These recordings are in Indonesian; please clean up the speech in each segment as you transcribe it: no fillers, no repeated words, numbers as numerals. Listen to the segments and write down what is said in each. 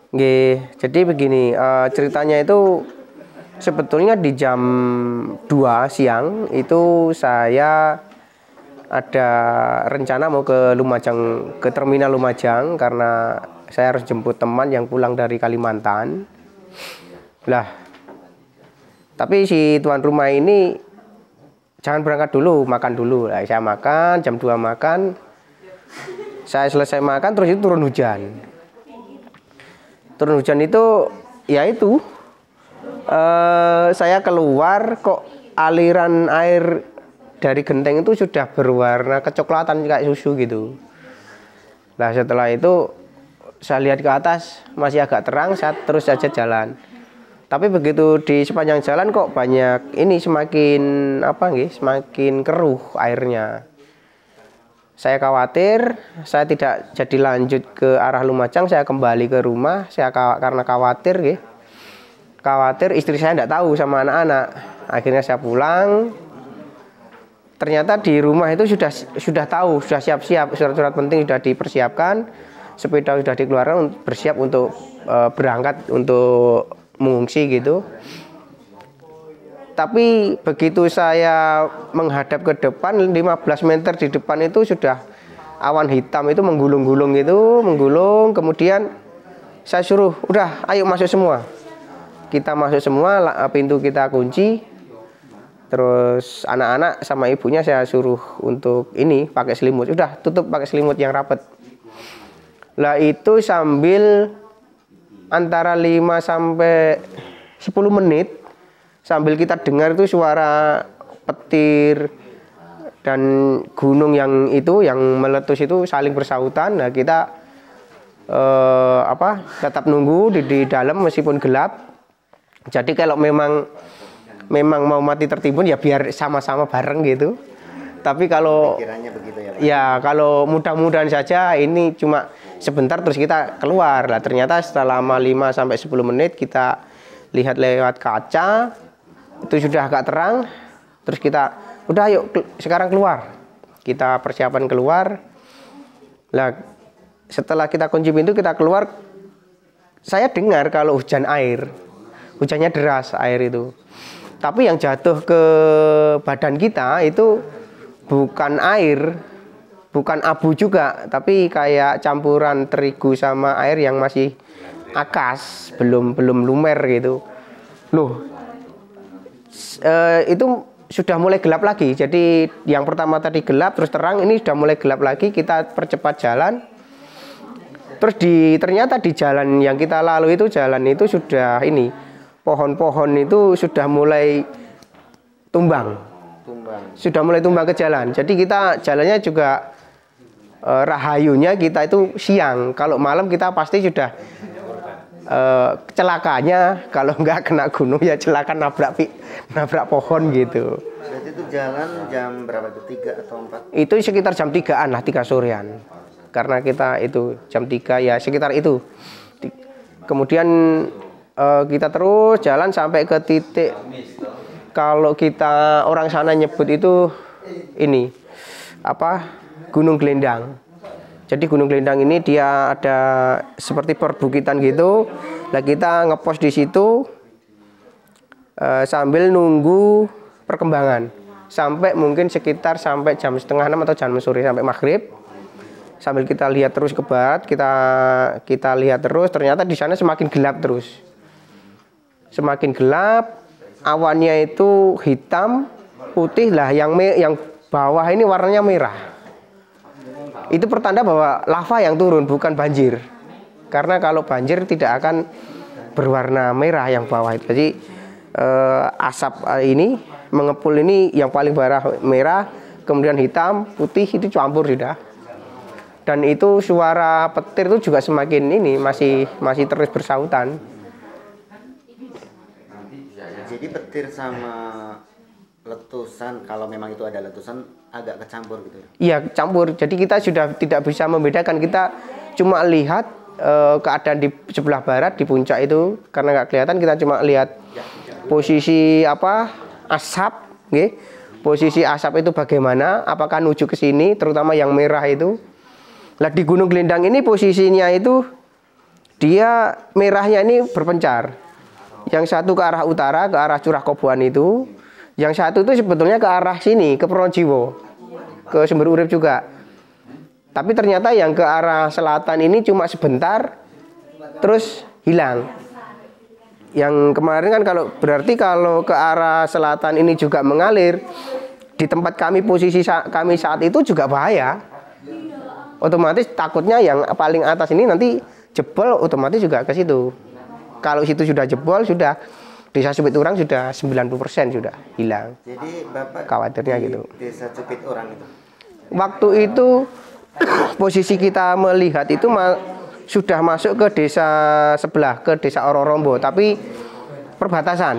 Nggih, jadi begini, ceritanya itu sebetulnya di jam 2 siang itu saya ada rencana mau ke Lumajang, ke terminal Lumajang karena saya harus jemput teman yang pulang dari Kalimantan. Lah, tapi si tuan rumah ini jangan berangkat dulu, makan dulu. Lah, saya makan, jam 2 makan. Saya selesai makan terus itu turun hujan. Turun hujan itu ya itu saya keluar kok aliran air dari genteng itu sudah berwarna kecoklatan kayak susu gitu. Nah setelah itu saya lihat ke atas masih agak terang, saya terus saja jalan. Tapi begitu di sepanjang jalan kok banyak ini semakin semakin keruh airnya. Saya khawatir, saya tidak jadi lanjut ke arah Lumajang, saya kembali ke rumah, karena khawatir, khawatir istri saya tidak tahu sama anak-anak. Akhirnya saya pulang, ternyata di rumah itu sudah tahu, sudah siap-siap, surat-surat penting sudah dipersiapkan, sepeda sudah dikeluarkan, bersiap untuk berangkat untuk mengungsi gitu. Tapi begitu saya menghadap ke depan 15 meter di depan itu sudah awan hitam itu menggulung-gulung gitu, menggulung. Kemudian saya suruh, udah ayo masuk semua. Kita masuk semua, pintu kita kunci. Terus anak-anak sama ibunya saya suruh untuk ini pakai selimut. Udah tutup pakai selimut yang rapat. Lah itu sambil antara 5 sampai 10 menit sambil kita dengar itu suara petir dan gunung yang meletus itu saling bersautan. Nah kita tetap nunggu di dalam meskipun gelap. Jadi kalau memang mau mati tertimbun ya biar sama-sama bareng gitu. Tapi kalau begitu ya kalau mudah-mudahan saja ini cuma sebentar terus kita keluar. Lah ternyata setelah 5 sampai 10 menit kita lihat lewat kaca itu sudah agak terang, terus kita udah yuk sekarang keluar, kita persiapan keluar. Lah setelah kita kunci pintu kita keluar, saya dengar kalau hujannya deras air itu, tapi yang jatuh ke badan kita itu bukan air, bukan abu juga, tapi kayak campuran terigu sama air yang masih akas, belum lumer gitu. Loh, itu sudah mulai gelap lagi. Jadi yang pertama tadi gelap terus terang, ini sudah mulai gelap lagi. Kita percepat jalan. Terus ternyata di jalan yang kita lalui itu jalan itu sudah ini pohon-pohon itu sudah mulai tumbang. Sudah mulai tumbang ke jalan. Jadi kita jalannya juga rahayunya kita itu siang. Kalau malam kita pasti sudah celakanya kalau nggak kena gunung ya celaka nabrak pohon gitu. Berarti itu jalan jam berapa tuh? 3 atau 4? Itu sekitar jam 3-an lah, 3 sorean. Karena kita itu jam 3 ya sekitar itu. Kemudian kita terus jalan sampai ke titik kalau kita orang sana nyebut itu ini Gunung Glendang. Jadi Gunung Glendang ini dia ada seperti perbukitan gitu. Nah kita ngepos di situ sambil nunggu perkembangan sampai mungkin sekitar sampai jam 5:30 atau jam sore sampai maghrib. Sambil kita lihat terus ke barat, kita lihat terus. Ternyata di sana semakin gelap terus. Semakin gelap, awannya itu hitam, putih lah. Yang bawah ini warnanya merah. Itu pertanda bahwa lava yang turun, bukan banjir. Karena kalau banjir tidak akan berwarna merah yang bawah itu. Jadi asap ini mengepul ini yang paling merah, kemudian hitam, putih itu campur sudah. Dan itu suara petir itu juga semakin ini masih terus bersautan. Jadi petir sama letusan, kalau memang itu ada letusan agak kecampur gitu ya? Iya campur, jadi kita sudah tidak bisa membedakan. Kita cuma lihat keadaan di sebelah barat di puncak itu karena nggak kelihatan. Kita cuma lihat posisi asap, posisi asap itu bagaimana, apakah menuju ke sini, terutama yang merah itu. Lah di Gunung Glendang ini posisinya itu dia merahnya ini berpencar. Yang satu ke arah utara, ke arah Curah Koboan itu. Yang satu itu sebetulnya ke arah sini, ke Pronojiwo, ke Sumber Urip juga. Tapi ternyata yang ke arah selatan ini cuma sebentar, terus hilang. Yang kemarin kan berarti kalau ke arah selatan ini juga mengalir, di tempat kami posisi kami saat itu juga bahaya. Otomatis takutnya yang paling atas ini nanti jebol, otomatis juga ke situ. Kalau situ sudah jebol, sudah Desa Cupit Urang sudah 90% sudah hilang. Jadi Bapak khawatirnya di gitu. Desa Cupit Urang itu. Waktu itu posisi kita melihat itu sudah masuk ke desa sebelah, ke Desa Ororombo, tapi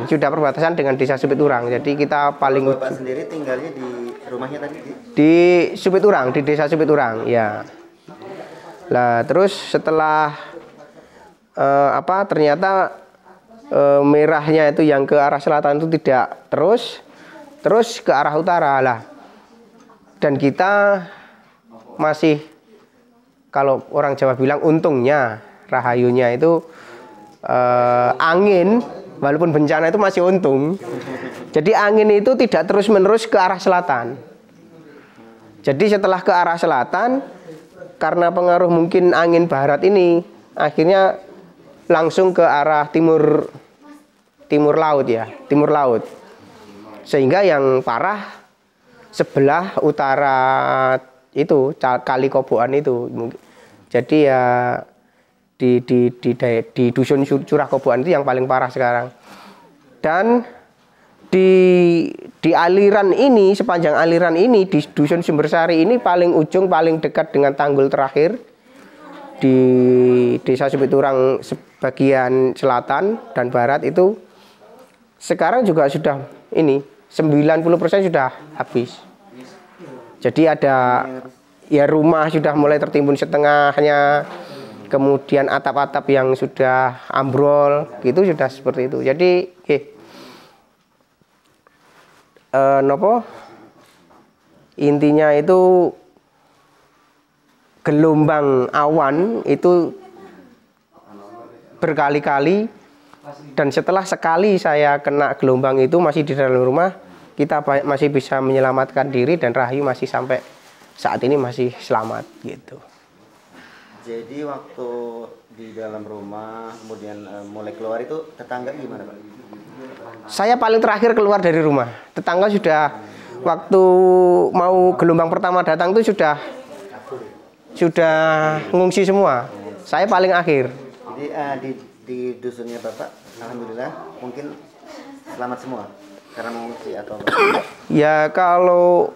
sudah perbatasan dengan Desa Cupit Urang. Jadi kita paling Bapak sendiri tinggalnya di rumahnya tadi di Cupit Urang, di Desa Cupit Urang, ya. Lah terus setelah ternyata merahnya itu yang ke arah selatan itu tidak terus ke arah utara lah. Dan kita masih, kalau orang Jawa bilang untungnya, rahayunya itu angin, walaupun bencana itu masih untung. Jadi angin itu tidak terus menerus ke arah selatan. Jadi setelah ke arah selatan, karena pengaruh mungkin angin barat ini, akhirnya langsung ke arah timur laut ya, timur laut. Sehingga yang parah sebelah utara itu Kali Koboan itu. Jadi ya di dusun Curah Koboan itu yang paling parah sekarang. Dan di aliran ini, sepanjang aliran ini, di dusun Sumbersari ini paling ujung, paling dekat dengan tanggul terakhir di Desa Cupit Urang sebagian selatan dan barat itu sekarang juga sudah 90% sudah habis. Jadi ada ya rumah sudah mulai tertimbun setengahnya, kemudian atap-atap yang sudah ambrol gitu, sudah seperti itu. Jadi intinya itu gelombang awan itu berkali-kali, dan setelah sekali saya kena gelombang itu masih di dalam rumah, kita masih bisa menyelamatkan diri dan Rahayu masih sampai saat ini masih selamat gitu. Jadi waktu di dalam rumah kemudian mulai keluar itu tetangga gimana Pak? Saya paling terakhir keluar dari rumah. Tetangga sudah waktu mau gelombang pertama datang itu sudah ngungsi semua. Saya paling akhir. Jadi di dusunnya Bapak alhamdulillah mungkin selamat semua karena mengungsi atau apa? Ya kalau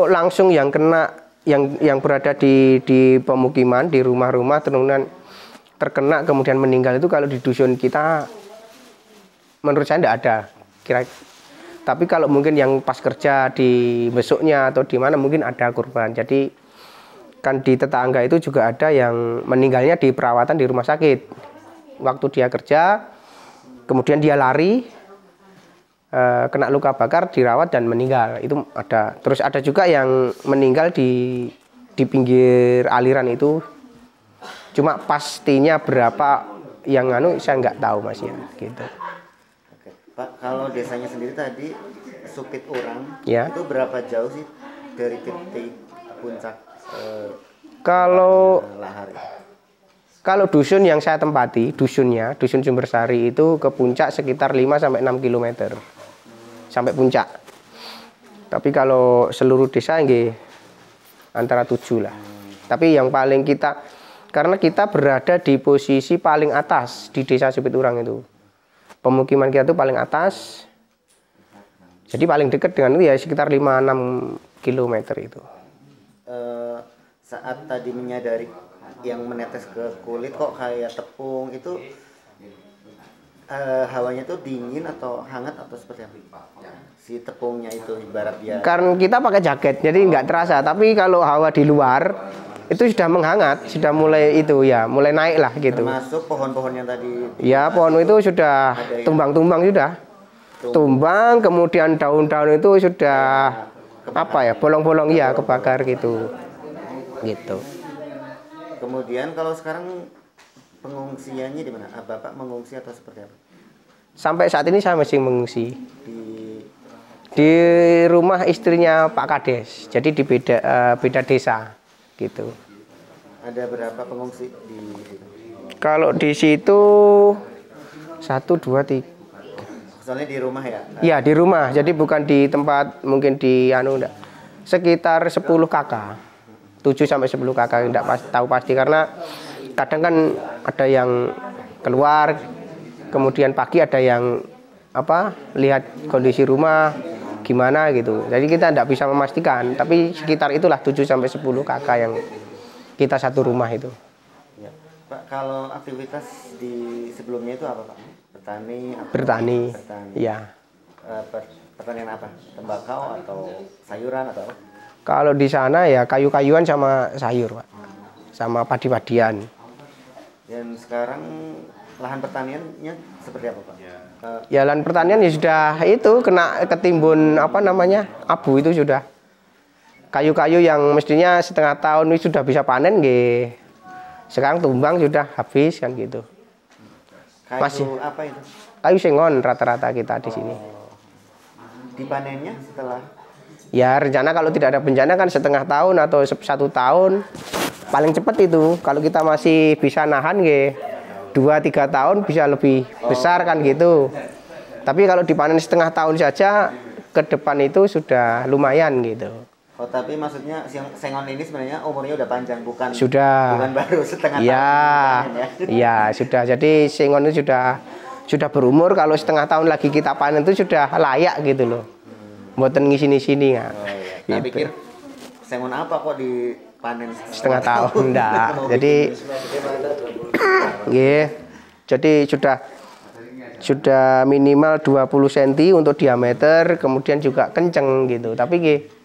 langsung yang kena yang berada di pemukiman, di rumah-rumah terkena kemudian meninggal itu kalau di dusun kita menurut saya tidak ada kira. Tapi kalau mungkin yang pas kerja di besoknya atau di mana mungkin ada korban. Jadi kan di tetangga itu juga ada yang meninggalnya di perawatan di rumah sakit. Waktu dia kerja, kemudian dia lari, kena luka bakar, dirawat dan meninggal. Itu ada. Terus ada juga yang meninggal di pinggir aliran itu. Cuma pastinya berapa yang saya nggak tahu Mas ya, gitu. Oke. Pak, kalau desanya sendiri tadi Cupit Urang, ya. Itu berapa jauh sih dari titik puncak lahar? Kalau dusun yang saya tempati, dusun Sumbersari itu ke puncak sekitar 5-6 km sampai puncak. Tapi kalau seluruh desa antara 7 lah. Tapi yang paling karena kita berada di posisi paling atas di Desa Cupit Urang itu. Pemukiman kita itu paling atas. Jadi paling dekat dengan itu ya sekitar 5-6 km itu. Saat tadi menyadari yang menetes ke kulit kok kayak tepung itu hawanya tuh dingin atau hangat atau seperti apa? Si tepungnya itu ibarat dia. Karena kita pakai jaket jadi nggak terasa. Tapi kalau hawa di luar itu sudah menghangat, sudah mulai mulai naik lah gitu. Termasuk pohon-pohon yang tadi. Ya pohon itu sudah tumbang-tumbang sudah. Tumbang, kemudian daun-daun itu sudah bolong-bolong kebakar gitu. Kemudian kalau sekarang pengungsiannya di mana? Bapak mengungsi atau seperti apa? Sampai saat ini saya masih mengungsi Di di rumah istrinya Pak Kades. Jadi di beda desa gitu. ada berapa pengungsi di situ? Kalau di situ 1, 2, 3. Soalnya di rumah ya? Ya di rumah. Jadi bukan di tempat mungkin di enggak. Sekitar 10 kakak. 7 sampai 10 kakak enggak tahu pasti karena kadang kan ada yang keluar, kemudian pagi ada yang lihat kondisi rumah gimana gitu. Jadi kita tidak bisa memastikan, tapi sekitar itulah 7 sampai 10 kakak yang kita satu rumah itu. Ya. Pak, kalau aktivitas di sebelumnya itu apa Pak? Bertani? Bertani. Bertani. Iya. Pertanian apa? Tembakau atau sayuran atau apa? Kalau di sana ya kayu-kayuan sama sayur, Pak. Sama padi-padian. Dan sekarang lahan pertaniannya seperti apa Pak? Ya lahan pertanian ya sudah itu kena ketimbun abu itu sudah. Kayu-kayu yang mestinya setengah tahun ini sudah bisa panen nggih. Sekarang tumbang sudah habis kan gitu. Kayu Masih. apa itu? Kayu sengon rata-rata kita di sini. Dipanennya setelah? Ya rencana kalau tidak ada bencana kan setengah tahun atau 1 tahun. Paling cepat itu kalau kita masih bisa nahan nggih 2-3 tahun bisa lebih besar kan gitu. Tapi kalau dipanen setengah tahun saja ke depan itu sudah lumayan gitu. Oh tapi maksudnya sengon ini sebenarnya umurnya udah panjang bukan Sudah. bukan baru setengah Ya, tahun ya. iya sudah. Jadi sengon itu sudah berumur. Kalau setengah tahun lagi kita panen itu sudah layak gitu loh. Mboten ngisi-sini ya. Oh iya. Saya pikir sengon apa kok dipanen Setengah tahun enggak. Jadi nggih. Jadi sudah minimal 20 cm untuk diameter, kemudian juga kenceng gitu. Tapi nggih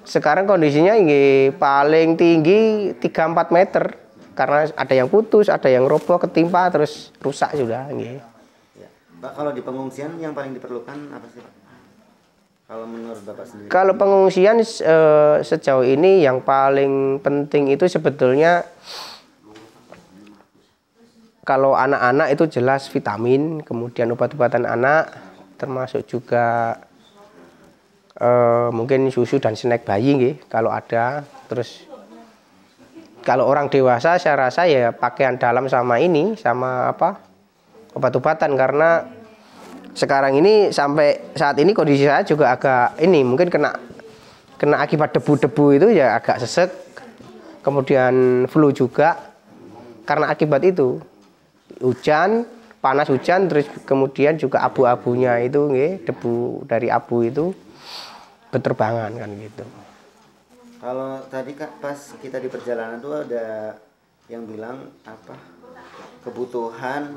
sekarang kondisinya nggih paling tinggi 3-4 meter. Karena ada yang putus, ada yang roboh, ketimpa terus rusak sudah nggih. Ya. Pak, kalau di pengungsian yang paling diperlukan apa sih Pak? Kalau menurut Bapak sendiri? Kalau pengungsian sejauh ini yang paling penting itu sebetulnya kalau anak-anak itu jelas vitamin, kemudian obat-obatan anak, termasuk juga mungkin susu dan snack bayi nggih, kalau ada. Terus kalau orang dewasa saya rasa ya pakaian dalam sama obat-obatan karena sekarang ini sampai saat ini kondisi saya juga agak mungkin kena akibat debu-debu itu ya agak sesek, kemudian flu juga karena akibat itu hujan, panas hujan, terus kemudian juga abu-abunya itu debu dari abu itu berterbangan kan gitu. Kalau tadi Kak pas kita di perjalanan tuh ada yang bilang kebutuhan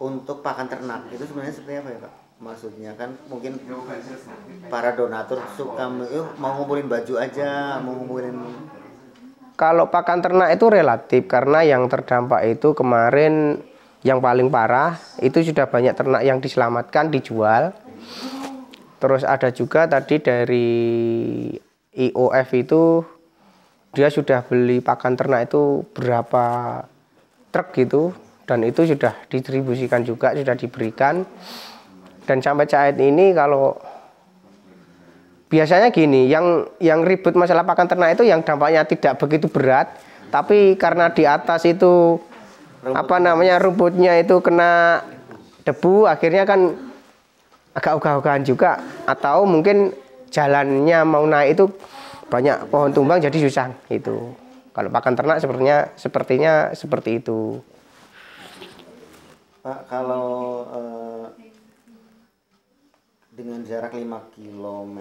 untuk pakan ternak itu sebenarnya seperti apa ya Pak? Maksudnya kan mungkin para donatur suka mau ngumpulin baju aja, mau ngumpulin. Kalau pakan ternak itu relatif karena yang terdampak itu kemarin yang paling parah itu sudah banyak ternak yang diselamatkan dijual. Terus ada juga tadi dari IOF itu dia sudah beli pakan ternak itu berapa truk gitu. Dan itu sudah didistribusikan juga, sudah diberikan. Dan sampai saat ini kalau biasanya gini, yang ribut masalah pakan ternak itu yang dampaknya tidak begitu berat, tapi karena di atas itu rumputnya itu kena debu, akhirnya kan agak ogah-ogahan juga. Atau mungkin jalannya mau naik itu banyak pohon tumbang jadi susah itu. Kalau pakan ternak sepertinya seperti itu. Pak, kalau dengan jarak 5 km,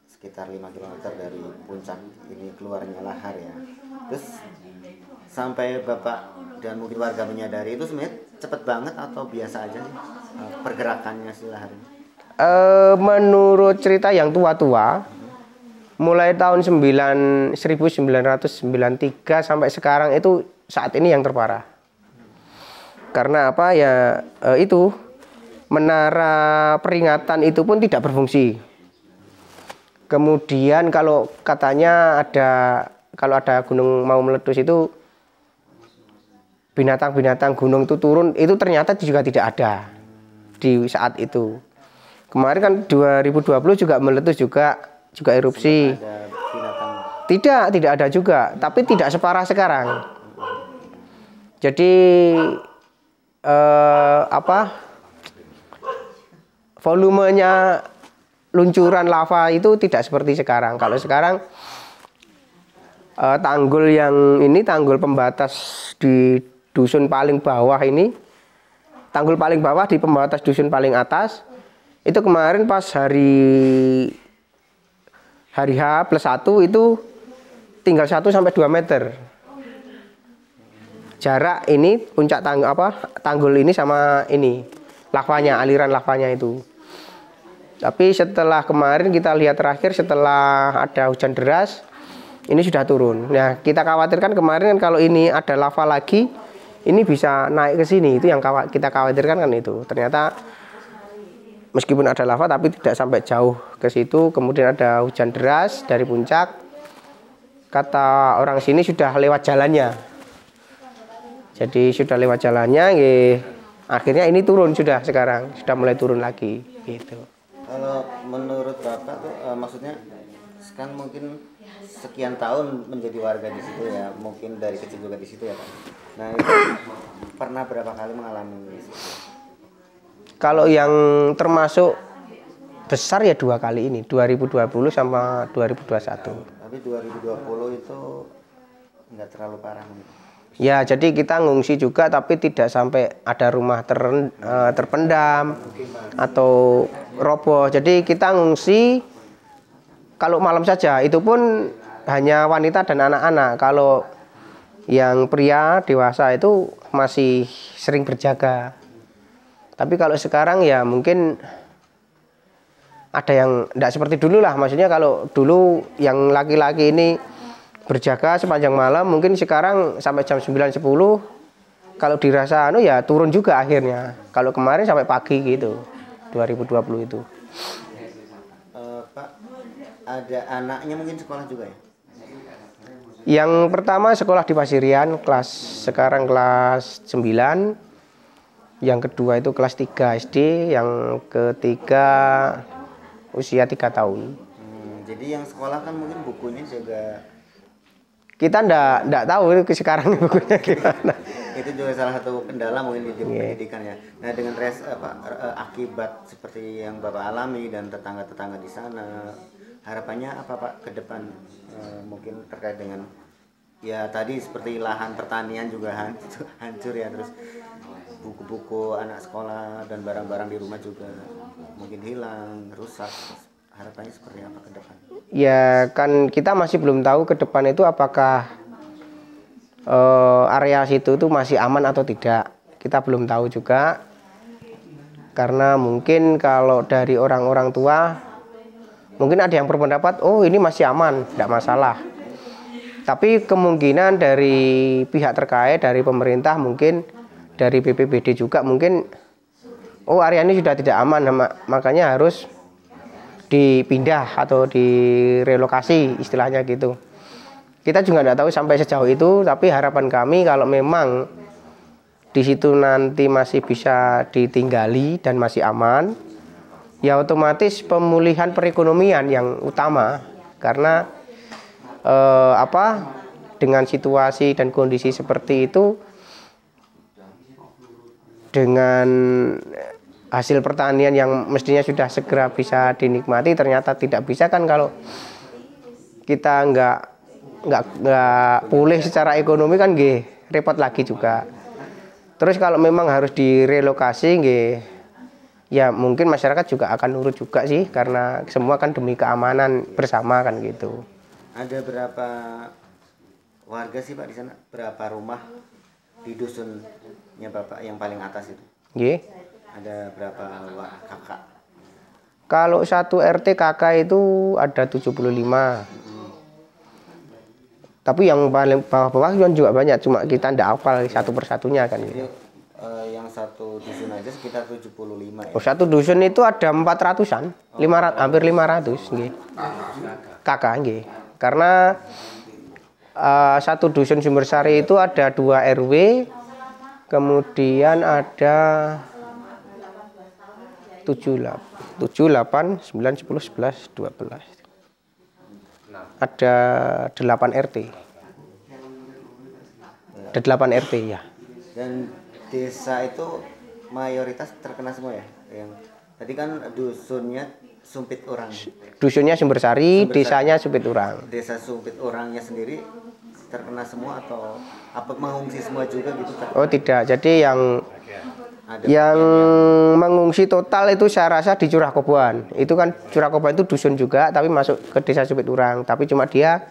sekitar 5 km dari puncak ini keluarnya lahar ya, terus sampai Bapak dan mungkin warga menyadari itu sebenarnya cepet banget atau biasa aja sih pergerakannya si lahar ini? Menurut cerita yang tua-tua, mulai tahun 1993 sampai sekarang itu saat ini yang terparah. Karena itu menara peringatan itu pun tidak berfungsi. Kemudian kalau katanya kalau ada gunung mau meletus itu binatang-binatang gunung itu turun, itu ternyata juga tidak ada di saat itu. Kemarin kan 2020 juga meletus juga erupsi. Ada binatang. Tidak ada juga, tapi tidak separah sekarang. Jadi volumenya luncuran lava itu tidak seperti sekarang. Kalau sekarang tanggul yang ini, tanggul pembatas di dusun paling bawah ini, tanggul paling bawah di pembatas dusun paling atas, itu kemarin pas hari H+1 itu tinggal 1 sampai 2 meter. Jarak ini puncak tanggul ini sama ini lavanya, aliran lavanya itu. Tapi setelah kemarin kita lihat terakhir, setelah ada hujan deras, ini sudah turun. Nah, kita khawatirkan kemarin kan kalau ini ada lava lagi, ini bisa naik ke sini. Itu yang kita khawatirkan kan itu. Ternyata meskipun ada lava tapi tidak sampai jauh ke situ. Kemudian ada hujan deras dari puncak. Kata orang sini sudah lewat jalannya. Jadi sudah lewat jalannya, akhirnya ini turun sudah sekarang. Sudah mulai turun lagi gitu. Kalau menurut Bapak tuh maksudnya kan mungkin sekian tahun menjadi warga di situ ya, mungkin dari kecil juga di situ ya Pak. Nah, itu pernah berapa kali mengalami itu? Kalau yang termasuk besar ya 2 kali ini, 2020 sama 2021. Tapi 2020 itu nggak terlalu parah gitu. Ya, jadi kita ngungsi juga tapi tidak sampai ada rumah terpendam atau roboh. Jadi kita ngungsi kalau malam saja, itu pun hanya wanita dan anak-anak. Kalau yang pria dewasa itu masih sering berjaga. Tapi kalau sekarang ya mungkin ada yang tidak seperti dulu lah. Maksudnya kalau dulu yang laki-laki ini berjaga sepanjang malam, mungkin sekarang sampai jam 9-10. Kalau dirasa ya turun juga akhirnya. Kalau kemarin sampai pagi gitu, 2020 itu. Pak, ada anaknya mungkin sekolah juga ya? Yang pertama sekolah di Pasirian, sekarang kelas 9. Yang kedua itu kelas 3 SD, yang ketiga usia 3 tahun. Jadi yang sekolah kan mungkin bukunya juga kita ndak tahu sekarang bukunya gimana. Itu juga salah satu kendala mungkin di pendidikan ya. Nah, dengan akibat seperti yang Bapak alami dan tetangga-tetangga di sana, harapannya apa Pak ke depan, mungkin terkait dengan ya tadi seperti lahan pertanian juga hancur ya, terus buku-buku anak sekolah dan barang-barang di rumah juga mungkin hilang, rusak. Harapannya seperti apa ke depan? Ya kan kita masih belum tahu ke depan itu apakah area situ itu masih aman atau tidak. Kita belum tahu juga. Karena mungkin kalau dari orang-orang tua mungkin ada yang berpendapat, oh ini masih aman, tidak masalah. Tapi kemungkinan dari pihak terkait, dari pemerintah mungkin, dari BPBD juga mungkin, oh area ini sudah tidak aman, makanya harus dipindah atau direlokasi istilahnya gitu. Kita juga tidak tahu sampai sejauh itu, tapi harapan kami kalau memang di situ nanti masih bisa ditinggali dan masih aman, ya otomatis pemulihan perekonomian yang utama. Karena dengan situasi dan kondisi seperti itu, dengan hasil pertanian yang mestinya sudah segera bisa dinikmati ternyata tidak bisa kan kalau kita nggak pulih secara ekonomi kan repot lagi juga. Terus kalau memang harus direlokasi ya mungkin masyarakat juga akan nurut juga sih, karena semua kan demi keamanan bersama kan gitu. Ada berapa warga sih Pak di sana? Berapa rumah di dusunnya Bapak yang paling atas itu? Ada berapa kakak? Kalau satu RT kakak itu ada 75. Tapi yang paling bawah-bawah juga banyak, cuma kita tidak hafal satu persatunya kan. Jadi, yang satu dusun aja sekitar 75 ya? Oh, satu dusun itu ada 400-an, hampir 500 kakak nggih. Karena satu dusun Sumbersari itu ada 2 RW, Kemudian ada 7, 8, 9, 10, 11, 12. Ada 8 RT. Ada 8 RT ya. Dan desa itu mayoritas terkena semua ya? Yang tadi kan dusunnya Sumpit Urang. Dusunnya Sumbersari, desanya Sumpit Urang. Desa Sumpit Urangnya sendiri terkena semua atau apa mengungsi semua juga gitu? Oh tidak, jadi yang mengungsi total itu saya rasa di Curah Koboan. Itu kan Curah Koboan itu dusun juga, tapi masuk ke desa Sumpit Urang. Tapi cuma dia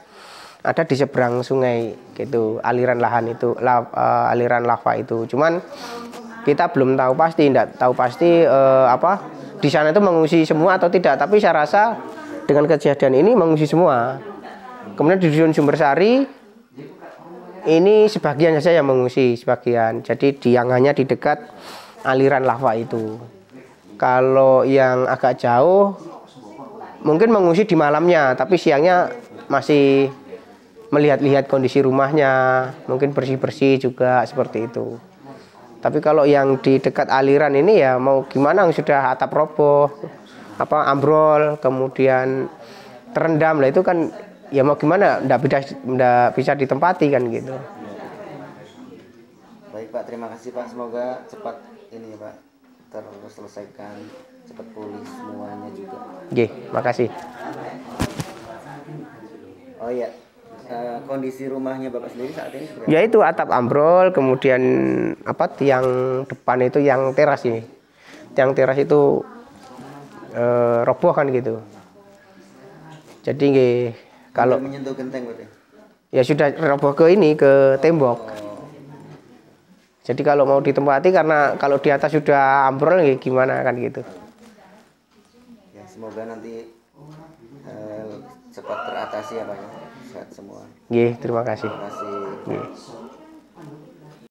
ada di seberang sungai gitu, aliran lahan itu, aliran lava itu. Cuman kita belum tahu pasti, tidak tahu pasti apa di sana itu mengungsi semua atau tidak. Tapi saya rasa dengan kejadian ini mengungsi semua. Kemudian di dusun Sumbersari ini sebagian saja yang mengungsi, sebagian. Jadi hanya di dekat aliran lava itu. Kalau yang agak jauh mungkin mengungsi di malamnya, tapi siangnya masih melihat-lihat kondisi rumahnya, mungkin bersih-bersih juga seperti itu. Tapi kalau yang di dekat aliran ini ya mau gimana, sudah atap roboh, ambrol, kemudian terendam lah, itu kan ya mau gimana, enggak bisa ditempati kan gitu. Baik Pak, terima kasih Pak, semoga cepat ini Pak terselesaikan, cepat pulih semuanya juga. Oke, makasih. Oh iya, kondisi rumahnya Bapak sendiri saat ini seperti apa? Ya itu atap ambrol, kemudian tiang depan itu yang teras ini. Tiang teras itu roboh kan gitu. Jadi kalau menyentuh genteng berarti? Ya sudah roboh ke tembok. Jadi kalau mau ditempati, karena kalau di atas sudah ambrol ya gimana kan gitu. Ya semoga nanti cepat teratasi ya Pak ya. Sehat semua. Nggih, terima kasih. Terima kasih. Nggih.